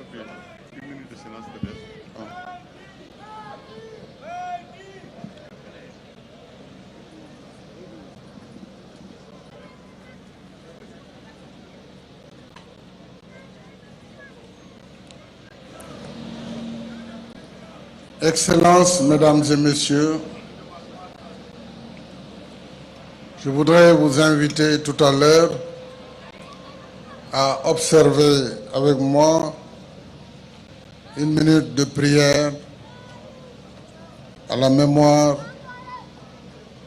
Ok. Une minute de silence peut-être. Ah. Excellences, Mesdames et Messieurs, je voudrais vous inviter tout à l'heure à observer avec moi une minute de prière à la mémoire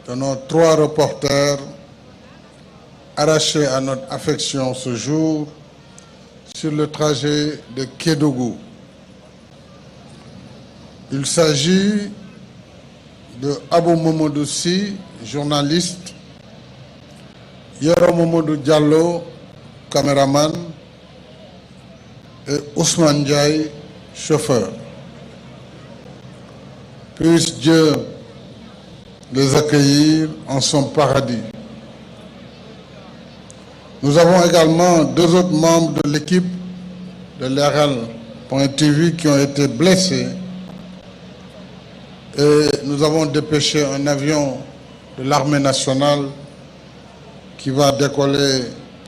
de nos 3 reporters arrachés à notre affection ce jour sur le trajet de Kédougou. Il s'agit de Abou Mamadou Sy, journaliste, Yoro Mamadou Diallo, caméraman, et Ousmane Ndiaye, chauffeur. Puisse Dieu les accueillir en son paradis. Nous avons également 2 autres membres de l'équipe de l'RL.TV qui ont été blessés et nous avons dépêché un avion de l'armée nationale qui va décoller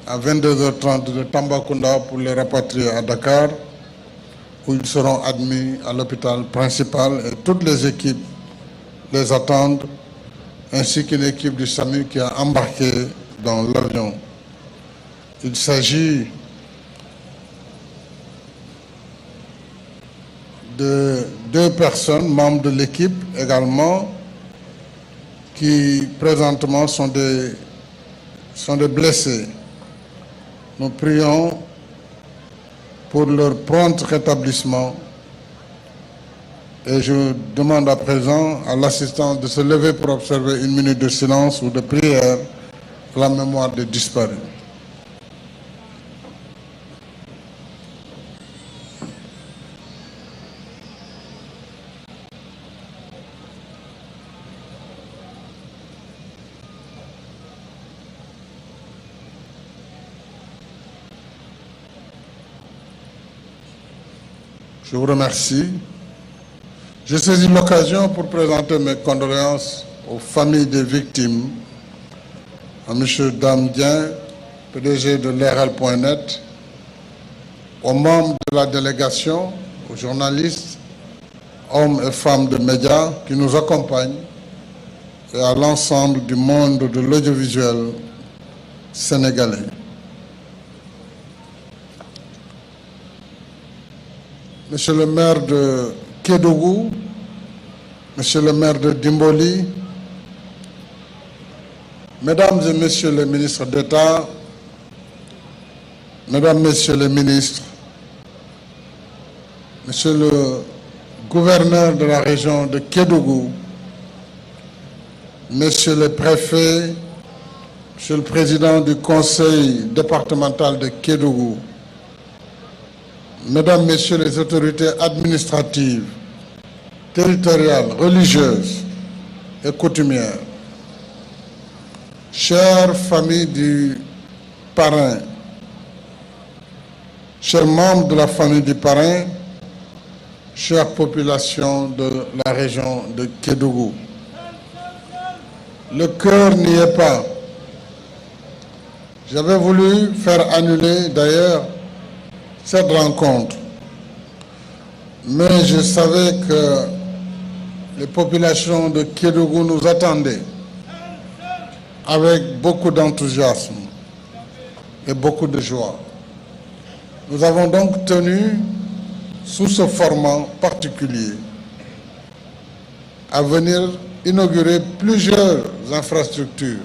à 22h30 de Tambacounda pour les rapatrier à Dakar, où ils seront admis à l'hôpital principal et toutes les équipes les attendent, ainsi qu'une équipe du SAMU qui a embarqué dans l'avion. Il s'agit de 2 personnes, membres de l'équipe également, qui présentement sont des blessés. Nous prions pour leur prompt rétablissement et je demande à présent à l'assistance de se lever pour observer une minute de silence ou de prière pour la mémoire des disparus. Je vous remercie. Je saisis l'occasion pour présenter mes condoléances aux familles des victimes, à M. Dame Dien, PDG de l'RL.net, aux membres de la délégation, aux journalistes, hommes et femmes de médias qui nous accompagnent et à l'ensemble du monde de l'audiovisuel sénégalais. Monsieur le maire de Kédougou, Monsieur le maire de Dimboli, Mesdames et Messieurs les ministres d'État, Mesdames, Messieurs les ministres, Monsieur le gouverneur de la région de Kédougou, Monsieur le préfet, Monsieur le président du conseil départemental de Kédougou, Mesdames, Messieurs les autorités administratives, territoriales, religieuses et coutumières, chères familles du parrain, chers membres de la famille du parrain, chère population de la région de Kédougou. Le cœur n'y est pas. J'avais voulu faire annuler d'ailleurs cette rencontre, mais je savais que les populations de Kédougou nous attendaient avec beaucoup d'enthousiasme et beaucoup de joie. Nous avons donc tenu, sous ce format particulier, à venir inaugurer plusieurs infrastructures.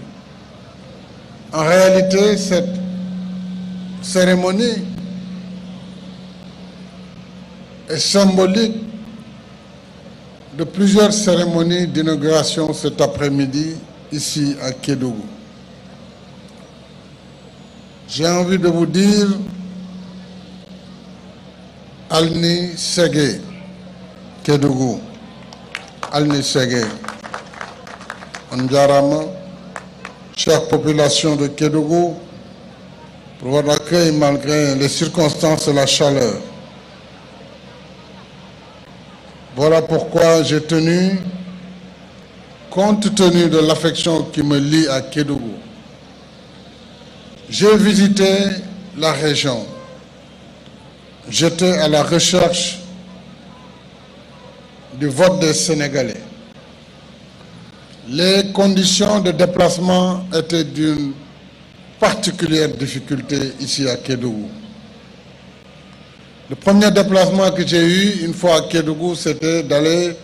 En réalité, cette cérémonie est symbolique de plusieurs cérémonies d'inauguration cet après-midi ici à Kédougou. J'ai envie de vous dire Alni Ségué, Kédougou. Alni Ségué. Anjarama, chère population de Kédougou, pour votre accueil malgré les circonstances et la chaleur. Voilà pourquoi j'ai tenu, compte tenu de l'affection qui me lie à Kédougou, j'ai visité la région. J'étais à la recherche du vote des Sénégalais. Les conditions de déplacement étaient d'une particulière difficulté ici à Kédougou. Le premier déplacement que j'ai eu une fois à Kédougou, c'était d'aller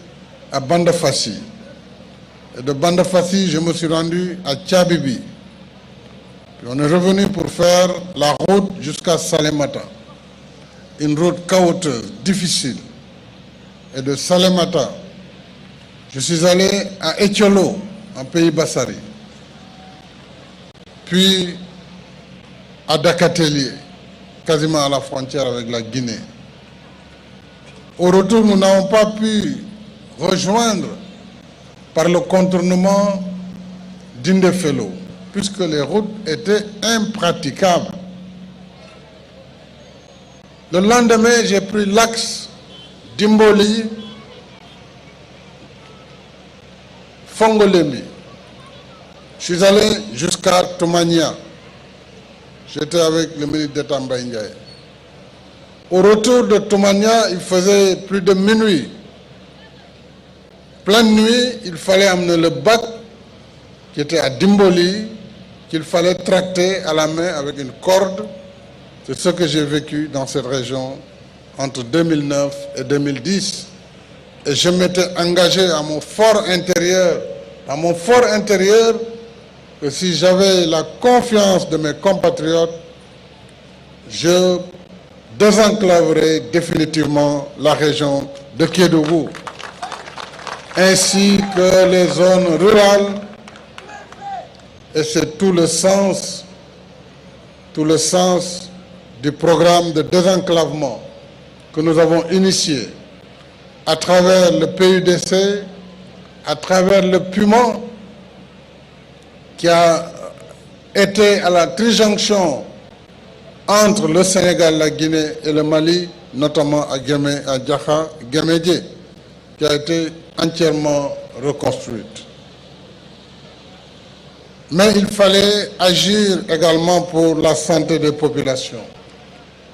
à Bandafassi. Et de Bandafassi, je me suis rendu à Tchabibi. Puis on est revenu pour faire la route jusqu'à Salémata. Une route caoutreuse, difficile. Et de Salémata, je suis allé à Etiolo, en pays Bassari. Puis à Dakatelier, quasiment à la frontière avec la Guinée. Au retour, nous n'avons pas pu rejoindre par le contournement d'Indefelo, puisque les routes étaient impraticables. Le lendemain, j'ai pris l'axe d'Imboli, Fongolemi. Je suis allé jusqu'à Tomania. J'étais avec le ministre d'État Mbaye Ndiaye. Au retour de Tomania, il faisait plus de minuit. Pleine nuit, il fallait amener le bac qui était à Dimboli, qu'il fallait tracter à la main avec une corde. C'est ce que j'ai vécu dans cette région entre 2009 et 2010. Et je m'étais engagé à mon fort intérieur, que si j'avais la confiance de mes compatriotes, je désenclaverais définitivement la région de Kédougou, ainsi que les zones rurales. Et c'est tout le sens du programme de désenclavement que nous avons initié à travers le PUDC, à travers le PUMA, qui a été à la trijonction entre le Sénégal, la Guinée et le Mali, notamment à Guémé, à Djakha, Guémédié, qui a été entièrement reconstruite. Mais il fallait agir également pour la santé des populations.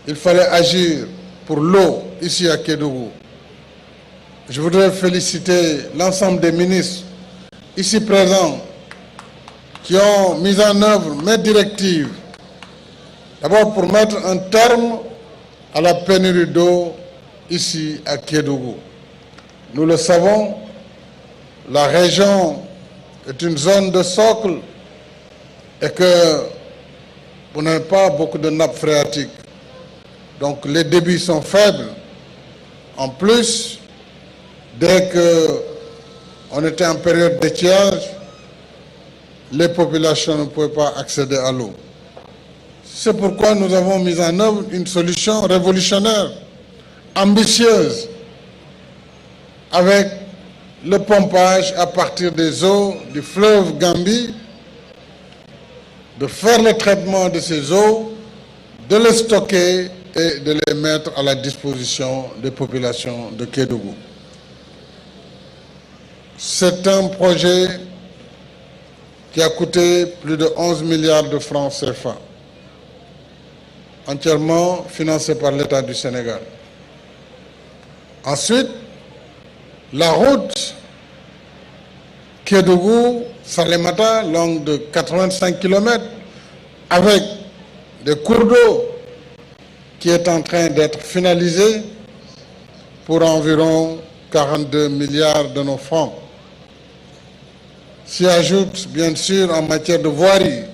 Il fallait agir pour l'eau ici à Kédougou. Je voudrais féliciter l'ensemble des ministres ici présents qui ont mis en œuvre mes directives. D'abord pour mettre un terme à la pénurie d'eau ici à Kédougou. Nous le savons, la région est une zone de socle et que vous n'avez pas beaucoup de nappes phréatiques. Donc les débits sont faibles. En plus, dès qu'on était en période d'étiage, les populations ne pouvaient pas accéder à l'eau. C'est pourquoi nous avons mis en œuvre une solution révolutionnaire, ambitieuse, avec le pompage à partir des eaux du fleuve Gambie, de faire le traitement de ces eaux, de les stocker et de les mettre à la disposition des populations de Kédougou. C'est un projet qui a coûté plus de 11 milliards de francs CFA, entièrement financé par l'État du Sénégal. Ensuite, la route Kédougou-Salémata, longue de 85 km, avec des cours d'eau qui est en train d'être finalisée pour environ 42 milliards de nos francs. S'y ajoute, bien sûr, en matière de voirie,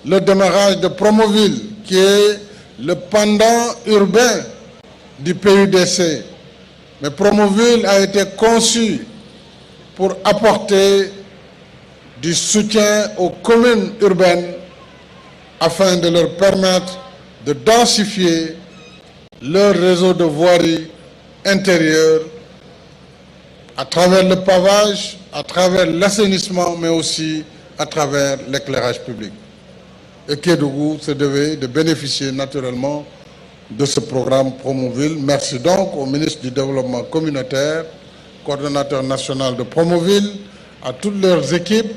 le démarrage de Promoville, qui est le pendant urbain du PUDC. Mais Promoville a été conçu pour apporter du soutien aux communes urbaines afin de leur permettre de densifier leur réseau de voirie intérieure à travers le pavage, à travers l'assainissement, mais aussi à travers l'éclairage public. Et Kédougou se devait de bénéficier naturellement de ce programme Promoville. Merci donc au ministre du Développement communautaire coordonnateur national de Promoville, à toutes leurs équipes.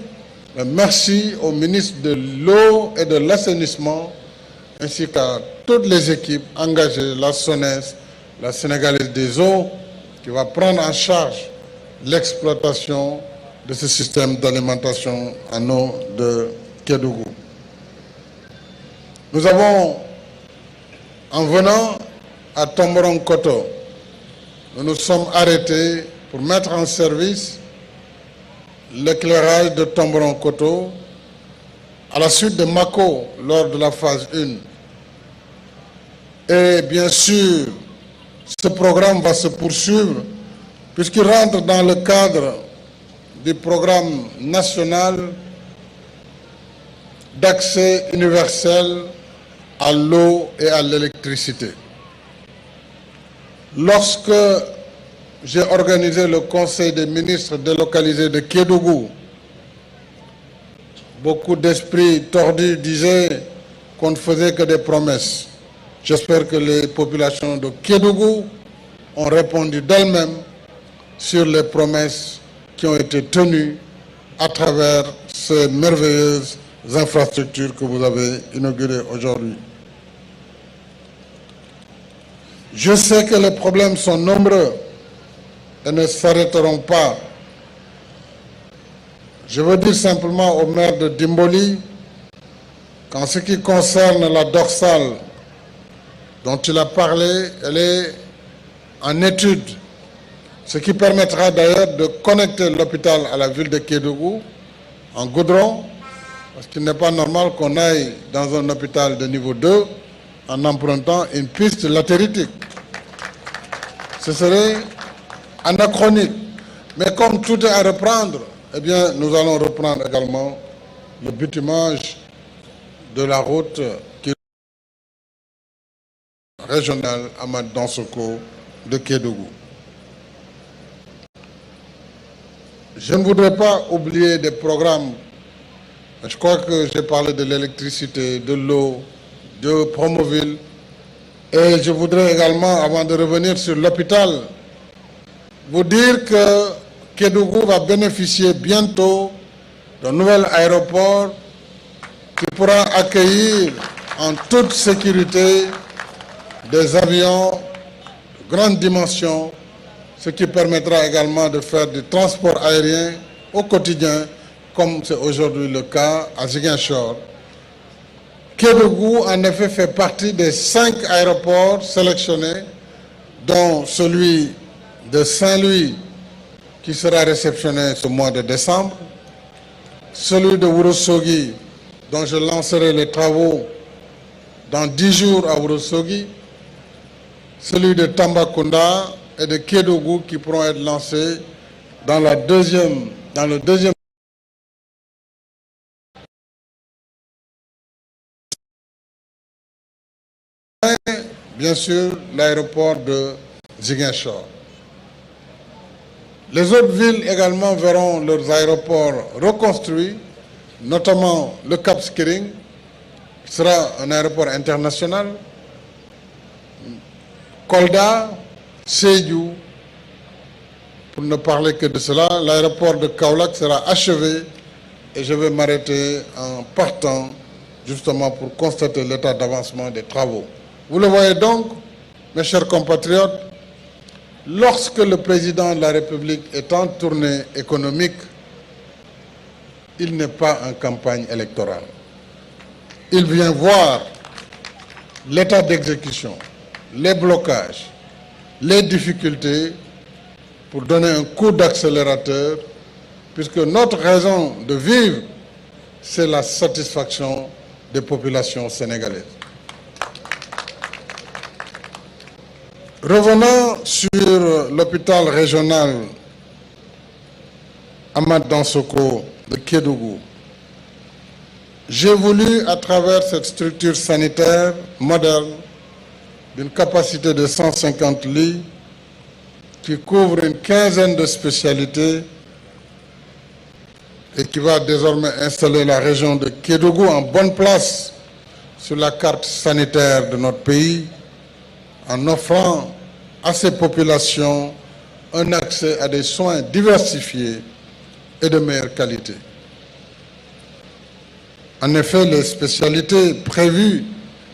Merci au ministre de l'eau et de l'assainissement, ainsi qu'à toutes les équipes engagées, la SONES, la Sénégalaise des eaux, qui va prendre en charge l'exploitation de ce système d'alimentation en eau de Kédougou. Nous avons, en venant à Tomboronkoto, nous nous sommes arrêtés pour mettre en service l'éclairage de Tomboronkoto à la suite de Mako lors de la phase 1. Et bien sûr, ce programme va se poursuivre puisqu'il rentre dans le cadre du programme national d'accès universel à l'eau et à l'électricité. Lorsque j'ai organisé le Conseil des ministres délocalisé de Kédougou, beaucoup d'esprits tordus disaient qu'on ne faisait que des promesses. J'espère que les populations de Kédougou ont répondu d'elles-mêmes sur les promesses qui ont été tenues à travers ces merveilleuses infrastructures que vous avez inaugurées aujourd'hui. Je sais que les problèmes sont nombreux et ne s'arrêteront pas. Je veux dire simplement au maire de Dimboli qu'en ce qui concerne la dorsale dont il a parlé, elle est en étude, ce qui permettra d'ailleurs de connecter l'hôpital à la ville de Kédougou en goudron, parce qu'il n'est pas normal qu'on aille dans un hôpital de niveau 2 en empruntant une piste latéritique. Ce serait anachronique. Mais comme tout est à reprendre, eh bien, nous allons reprendre également le bitumage de la route qui est régionale Amad Dansoko de Kédougou. Je ne voudrais pas oublier des programmes. Je crois que j'ai parlé de l'électricité, de l'eau, de Promoville. Et je voudrais également, avant de revenir sur l'hôpital, vous dire que Kédougou va bénéficier bientôt d'un nouvel aéroport qui pourra accueillir en toute sécurité des avions de grande dimension, ce qui permettra également de faire du transport aérien au quotidien, comme c'est aujourd'hui le cas à Ziguinchor. Kédougou, en effet, fait partie des 5 aéroports sélectionnés, dont celui de Saint-Louis, qui sera réceptionné ce mois de décembre, celui de Ourossogui, dont je lancerai les travaux dans 10 jours à Ourossogui, celui de Tambacounda et de Kédougou qui pourront être lancés dans le deuxième. Bien sûr, l'aéroport de Ziguinchor. Les autres villes également verront leurs aéroports reconstruits, notamment le Cap Skirring, qui sera un aéroport international, Kolda, Sédhiou, pour ne parler que de cela. L'aéroport de Kaolack sera achevé et je vais m'arrêter en partant justement pour constater l'état d'avancement des travaux. Vous le voyez donc, mes chers compatriotes, lorsque le président de la République est en tournée économique, il n'est pas en campagne électorale. Il vient voir l'état d'exécution, les blocages, les difficultés pour donner un coup d'accélérateur, puisque notre raison de vivre, c'est la satisfaction des populations sénégalaises. Revenons sur l'hôpital régional Amad Dansoko de Kédougou. J'ai voulu, à travers cette structure sanitaire moderne, d'une capacité de 150 lits, qui couvre une quinzaine de spécialités et qui va désormais installer la région de Kédougou en bonne place sur la carte sanitaire de notre pays, en offrant à ces populations un accès à des soins diversifiés et de meilleure qualité. En effet, les spécialités prévues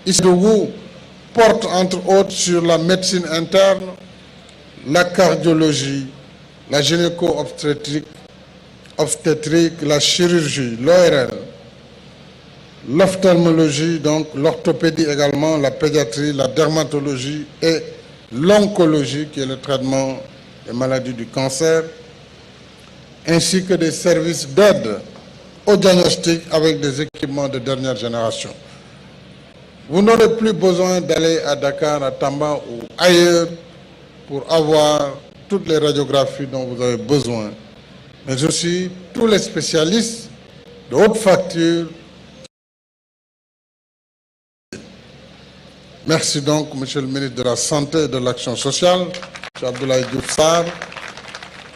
ici portent entre autres sur la médecine interne, la cardiologie, la gynéco-obstétrique, la chirurgie, l'ORL, l'ophtalmologie, donc l'orthopédie également, la pédiatrie, la dermatologie et l'oncologie, qui est le traitement des maladies du cancer, ainsi que des services d'aide au diagnostic avec des équipements de dernière génération. Vous n'aurez plus besoin d'aller à Dakar, à Tamba ou ailleurs pour avoir toutes les radiographies dont vous avez besoin, mais aussi tous les spécialistes de haute facture. Merci donc, Monsieur le ministre de la Santé et de l'Action sociale, M. Abdoulaye Diouf Sarr.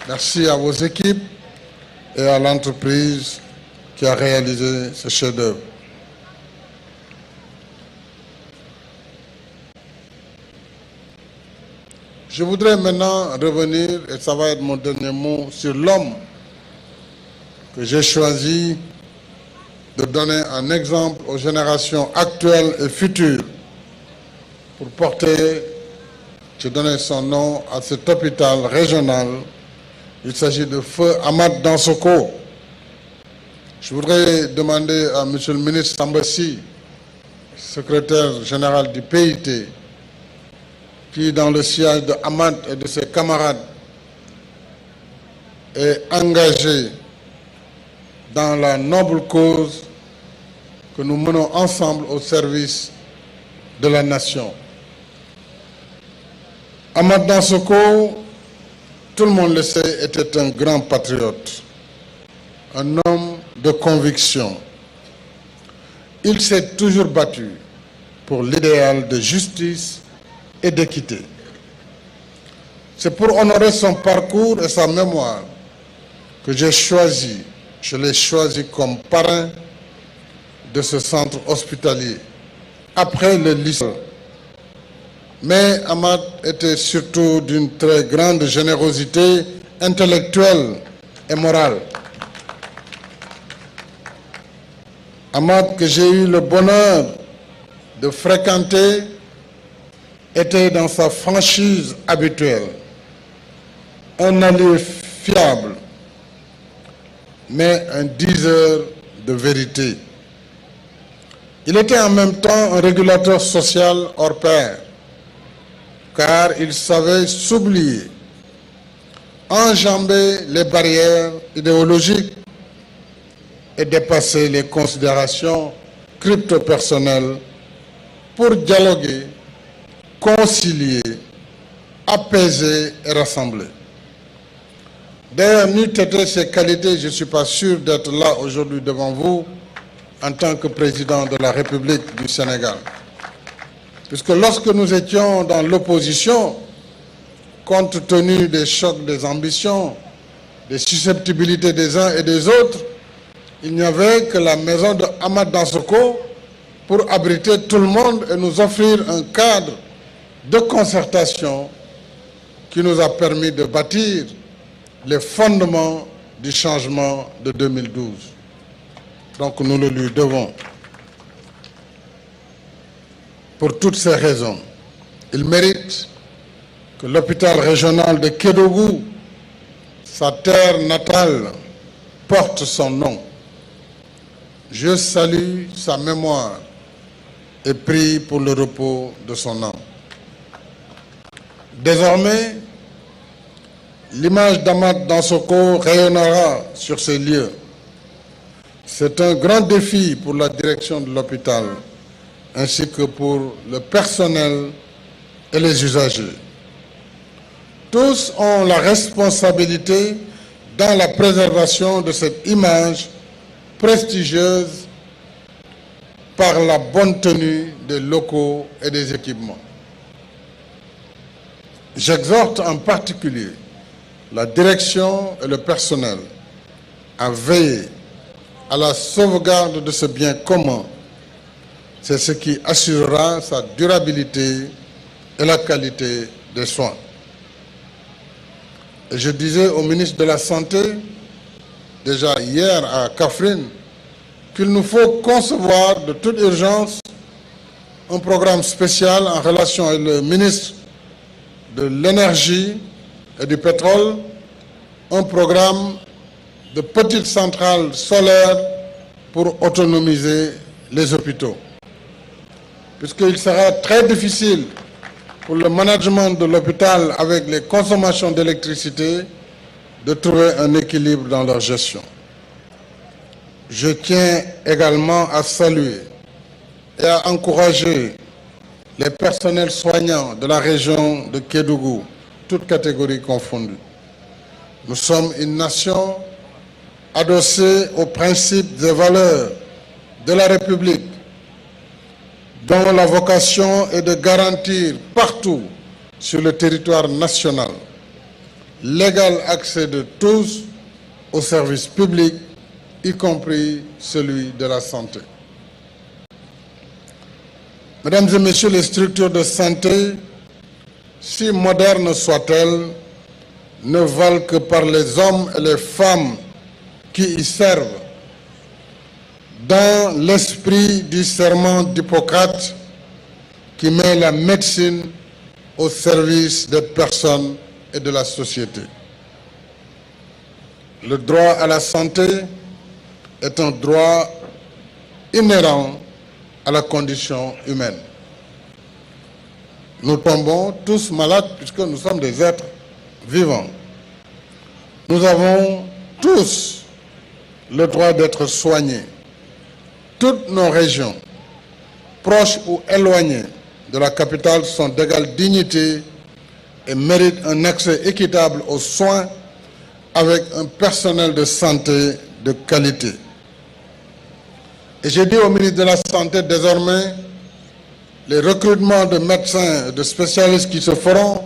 Merci à vos équipes et à l'entreprise qui a réalisé ce chef-d'œuvre. Je voudrais maintenant revenir, et ça va être mon dernier mot, sur l'homme que j'ai choisi de donner un exemple aux générations actuelles et futures pour porter, j'ai donné son nom à cet hôpital régional. Il s'agit de Feu Ahmad Dansoko. Je voudrais demander à M. le ministre Sambassi, secrétaire général du PIT, qui, dans le sillage de Ahmad et de ses camarades, est engagé dans la noble cause que nous menons ensemble au service de la nation. Ahmad Dansoko, tout le monde le sait, était un grand patriote, un homme de conviction. Il s'est toujours battu pour l'idéal de justice et d'équité. C'est pour honorer son parcours et sa mémoire que je l'ai choisi comme parrain de ce centre hospitalier, après le lycée. Mais Ahmad était surtout d'une très grande générosité intellectuelle et morale. Ahmad, que j'ai eu le bonheur de fréquenter, était dans sa franchise habituelle, un allié fiable, mais un diseur de vérité. Il était en même temps un régulateur social hors pair, car il savait s'oublier, enjamber les barrières idéologiques et dépasser les considérations crypto-personnelles pour dialoguer, concilier, apaiser et rassembler. D'ailleurs, n'eût été ces qualités, je ne suis pas sûr d'être là aujourd'hui devant vous en tant que président de la République du Sénégal. Puisque lorsque nous étions dans l'opposition, compte tenu des chocs des ambitions, des susceptibilités des uns et des autres, il n'y avait que la maison de Ahmad Dansoko pour abriter tout le monde et nous offrir un cadre de concertation qui nous a permis de bâtir les fondements du changement de 2012. Donc nous le lui devons. Pour toutes ces raisons, il mérite que l'hôpital régional de Kédougou, sa terre natale, porte son nom. Je salue sa mémoire et prie pour le repos de son âme. Désormais, l'image d'Ahmad Dansoko rayonnera sur ces lieux. C'est un grand défi pour la direction de l'hôpital, ainsi que pour le personnel et les usagers. Tous ont la responsabilité dans la préservation de cette image prestigieuse par la bonne tenue des locaux et des équipements. J'exhorte en particulier la direction et le personnel à veiller à la sauvegarde de ce bien commun. C'est ce qui assurera sa durabilité et la qualité des soins. Et je disais au ministre de la Santé, déjà hier à Kaffrine, qu'il nous faut concevoir de toute urgence un programme spécial en relation avec le ministre de l'Énergie et du Pétrole, un programme de petites centrales solaires pour autonomiser les hôpitaux. Puisqu'il sera très difficile pour le management de l'hôpital avec les consommations d'électricité de trouver un équilibre dans leur gestion. Je tiens également à saluer et à encourager les personnels soignants de la région de Kédougou, toutes catégories confondues. Nous sommes une nation adossée aux principes et valeurs de la République, dont la vocation est de garantir partout sur le territoire national l'égal accès de tous aux services publics, y compris celui de la santé. Mesdames et messieurs, les structures de santé, si modernes soient-elles, ne valent que par les hommes et les femmes qui y servent, dans l'esprit du serment d'Hippocrate qui met la médecine au service des personnes et de la société. Le droit à la santé est un droit inhérent à la condition humaine. Nous tombons tous malades puisque nous sommes des êtres vivants. Nous avons tous le droit d'être soignés. Toutes nos régions, proches ou éloignées de la capitale, sont d'égale dignité et méritent un accès équitable aux soins avec un personnel de santé de qualité. Et j'ai dit au ministre de la Santé, désormais, les recrutements de médecins et de spécialistes qui se feront,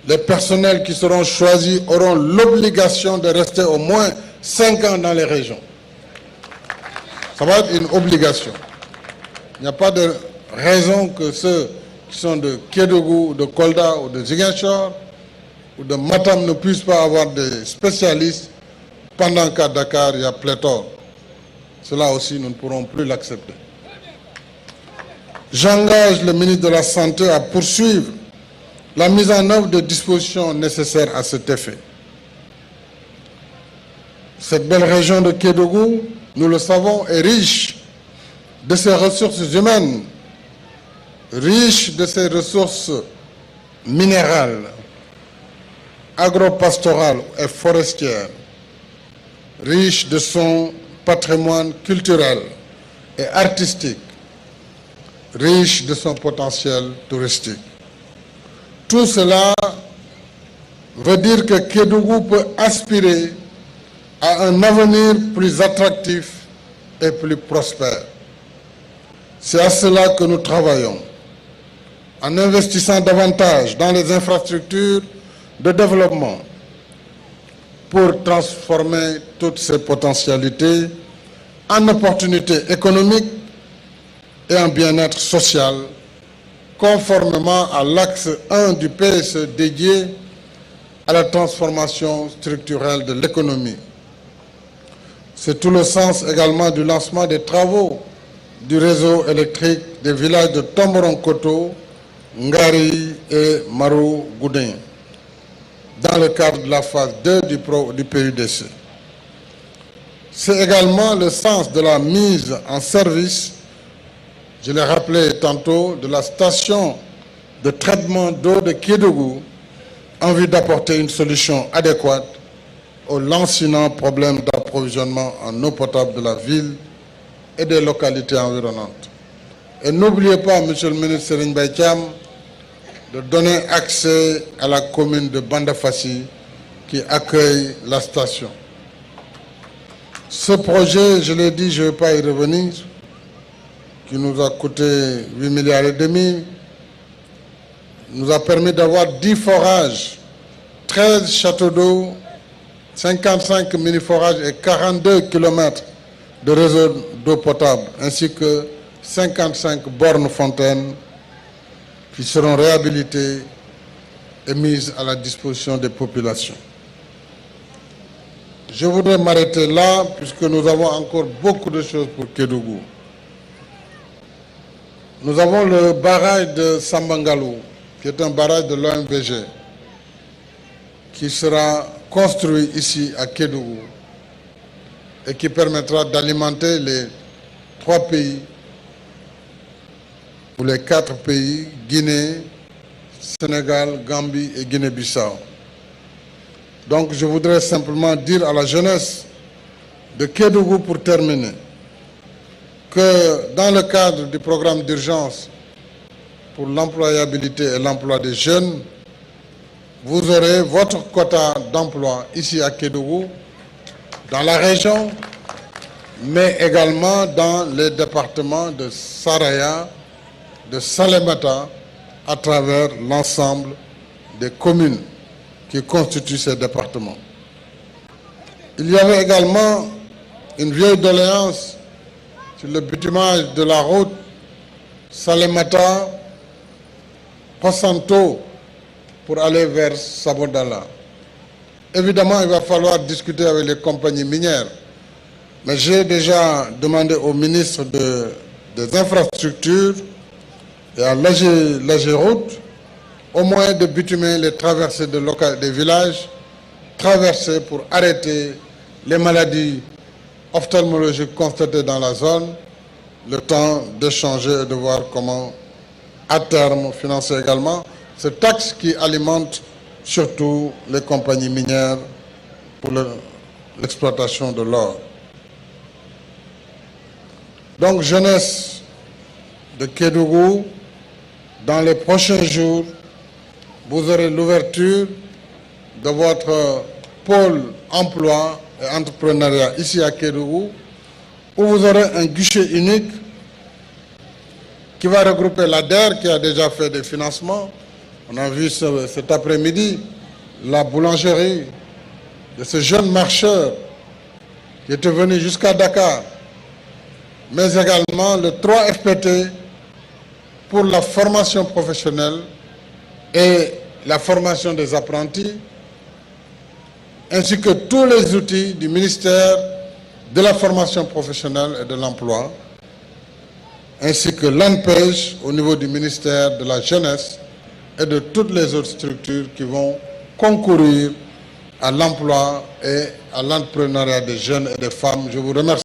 les personnels qui seront choisis auront l'obligation de rester au moins 5 ans dans les régions. Ça va être une obligation. Il n'y a pas de raison que ceux qui sont de Kédougou, de Kolda ou de Ziguinchor ou de Matam ne puissent pas avoir des spécialistes pendant qu'à Dakar, il y a pléthore. Cela aussi, nous ne pourrons plus l'accepter. J'engage le ministre de la Santé à poursuivre la mise en œuvre de dispositions nécessaires à cet effet. Cette belle région de Kédougou, nous le savons, est riche de ses ressources humaines, riche de ses ressources minérales, agropastorales et forestières, riche de son patrimoine culturel et artistique, riche de son potentiel touristique. Tout cela veut dire que Kédougou peut aspirer à un avenir plus attractif et plus prospère. C'est à cela que nous travaillons, en investissant davantage dans les infrastructures de développement pour transformer toutes ces potentialités en opportunités économiques et en bien-être social, conformément à l'axe 1 du PSE dédié à la transformation structurelle de l'économie. C'est tout le sens également du lancement des travaux du réseau électrique des villages de Tomboronkoto, Ngari et Marou-Goudin, dans le cadre de la phase 2 du PUDC. C'est également le sens de la mise en service, je l'ai rappelé tantôt, de la station de traitement d'eau de Kédougou en vue d'apporter une solution adéquate au lancinant problème d'approvisionnement en eau potable de la ville et des localités environnantes. Et n'oubliez pas, Monsieur le ministre Serigne Mbaye Thiam, de donner accès à la commune de Bandafassi qui accueille la station. Ce projet, je l'ai dit, je ne vais pas y revenir, qui nous a coûté 8,5 milliards, nous a permis d'avoir 10 forages, 13 châteaux d'eau, 55 mini-forages et 42 km de réseau d'eau potable, ainsi que 55 bornes fontaines qui seront réhabilitées est mise à la disposition des populations. Je voudrais m'arrêter là puisque nous avons encore beaucoup de choses pour Kédougou. Nous avons le barrage de Sambangalou, qui est un barrage de l'OMVG, qui sera construit ici à Kédougou et qui permettra d'alimenter les 3 pays ou les 4 pays, Guinée, Sénégal, Gambie et Guinée-Bissau. Donc je voudrais simplement dire à la jeunesse de Kédougou pour terminer que dans le cadre du programme d'urgence pour l'employabilité et l'emploi des jeunes, vous aurez votre quota d'emploi ici à Kédougou, dans la région, mais également dans les départements de Saraya, de Salémata, à travers l'ensemble des communes qui constituent ces départements. Il y avait également une vieille doléance sur le bitumage de la route Salémata-Passanto pour aller vers Sabodala. Évidemment, il va falloir discuter avec les compagnies minières, mais j'ai déjà demandé au ministre des Infrastructures et à l'AGEROUTE au moins de bitumer les traversées des villages, traversées pour arrêter les maladies ophtalmologiques constatées dans la zone, le temps d'échanger et de voir comment, à terme, financer également ce taxe qui alimente surtout les compagnies minières pour l'exploitation de l'or. Donc, jeunesse de Kédougou, dans les prochains jours, vous aurez l'ouverture de votre pôle emploi et entrepreneuriat ici à Kédougou, où vous aurez un guichet unique qui va regrouper l'ADER qui a déjà fait des financements. On a vu cet après-midi la boulangerie de ce jeune marcheur qui était venu jusqu'à Dakar, mais également le 3 FPT pour la formation professionnelle et la formation des apprentis, ainsi que tous les outils du ministère de la formation professionnelle et de l'emploi, ainsi que l'ANPEJ au niveau du ministère de la jeunesse et de toutes les autres structures qui vont concourir à l'emploi et à l'entrepreneuriat des jeunes et des femmes. Je vous remercie.